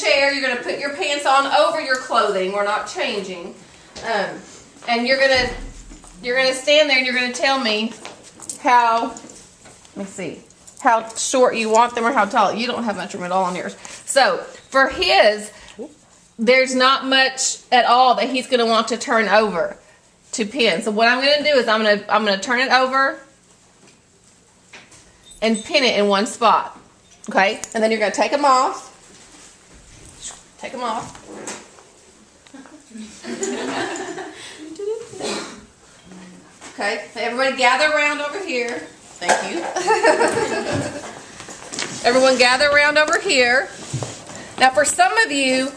chair. You're going to put your pants on over your clothing. We're not changing. And you're gonna stand there and you're gonna tell me how, let me see, how short you want them or how tall. You don't have much room at all on yours. So for his, there's not much at all that he's gonna want to turn over to pin. So what I'm gonna do is I'm gonna turn it over and pin it in one spot. Okay? And then you're gonna take them off. Take them off. Okay, so everybody gather around over here. Thank you. Everyone gather around over here. Now for some of you,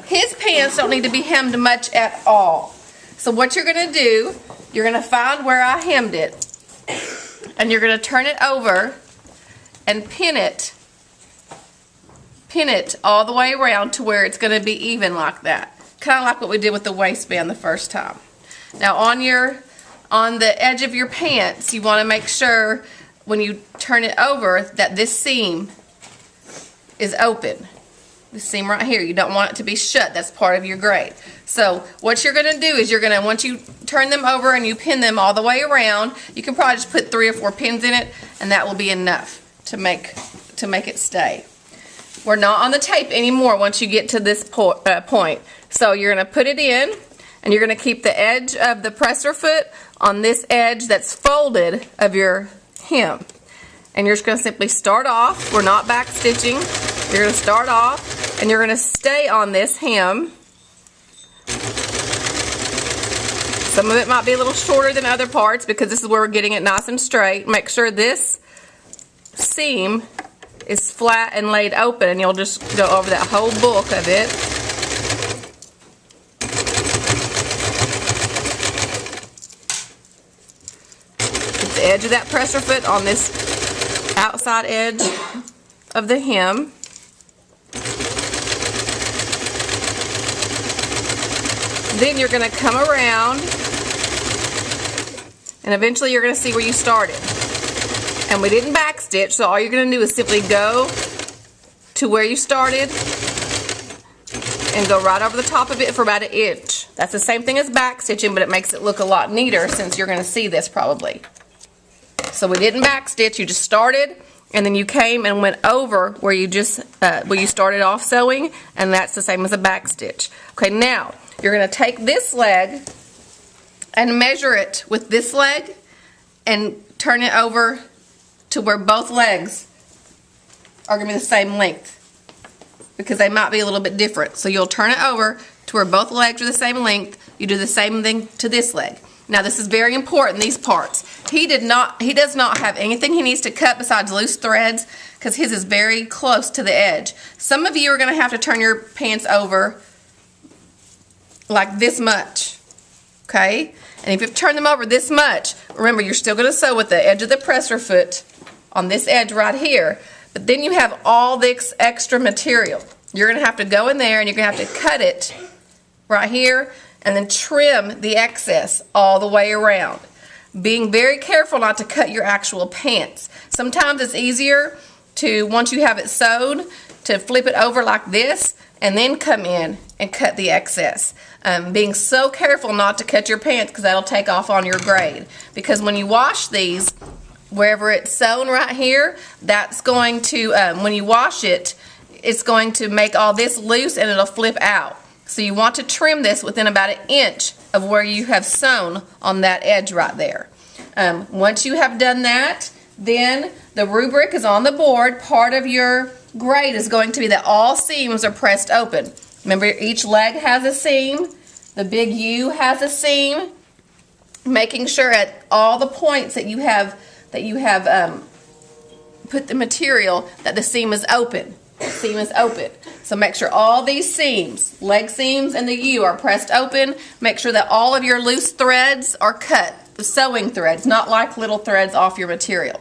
his pants don't need to be hemmed much at all. So what you're going to do, you're going to find where I hemmed it. And you're going to turn it over and pin it all the way around to where it's going to be even like that. Kind of like what we did with the waistband the first time. Now on the edge of your pants, you want to make sure when you turn it over that this seam is open. This seam right here, you don't want it to be shut. That's part of your grade. So what you're going to do is once you turn them over and you pin them all the way around, you can probably just put 3 or 4 pins in it, and that will be enough to make it stay. We're not on the tape anymore once you get to this point. So you're going to put it in, and you're going to keep the edge of the presser foot on this edge that's folded of your hem. And you're just going to simply start off. We're not back stitching. You're going to start off, and you're going to stay on this hem. Some of it might be a little shorter than other parts because this is where we're getting it nice and straight. Make sure this seam is flat and laid open, and you'll just go over that whole bulk of it. Get the edge of that presser foot on this outside edge of the hem. Then you're going to come around, and eventually you're going to see where you started. And we didn't back stitch, so all you're going to do is simply go to where you started and go right over the top of it for about 1 inch. That's the same thing as back stitching, but it makes it look a lot neater since you're going to see this probably. So we didn't back stitch, you just started, and then you came and went over where you started off sewing, and that's the same as a back stitch. Okay, now you're going to take this leg and measure it with this leg and turn it over to where both legs are going to be the same length, because they might be a little bit different. So you'll turn it over to where both legs are the same length. You do the same thing to this leg. Now this is very important, these parts. He does not have anything he needs to cut besides loose threads, because his is very close to the edge. Some of you are going to have to turn your pants over like this much, okay? And if you turn them over this much, remember you're still going to sew with the edge of the presser foot on this edge right here, but then you have all this extra material. You're going to have to go in there and you're going to have to cut it right here and then trim the excess all the way around. Being very careful not to cut your actual pants. Sometimes it's easier to, once you have it sewed, to flip it over like this and then come in and cut the excess. Being so careful not to cut your pants, because that'll take off on your grade. Because when you wash these, wherever it's sewn right here, that's going to, when you wash it, it's going to make all this loose and it'll flip out. So you want to trim this within about 1 inch of where you have sewn on that edge right there. Once you have done that, then the rubric is on the board. Part of your grade is going to be that all seams are pressed open. Remember, each leg has a seam. The big U has a seam. Making sure at all the points that you have put the material that the seam is open. The seam is open. So make sure all these seams, leg seams and the U, are pressed open. Make sure that all of your loose threads are cut. The sewing threads, not like little threads off your material.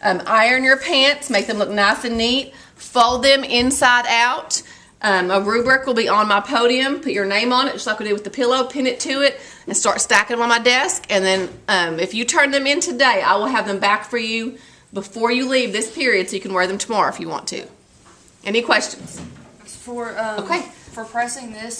Iron your pants, make them look nice and neat. Fold them inside out. A rubric will be on my podium. Put your name on it, just like we did with the pillow. Pin it to it and start stacking them on my desk. And then if you turn them in today, I will have them back for you before you leave this period so you can wear them tomorrow if you want to. Any questions? for Okay. for pressing this.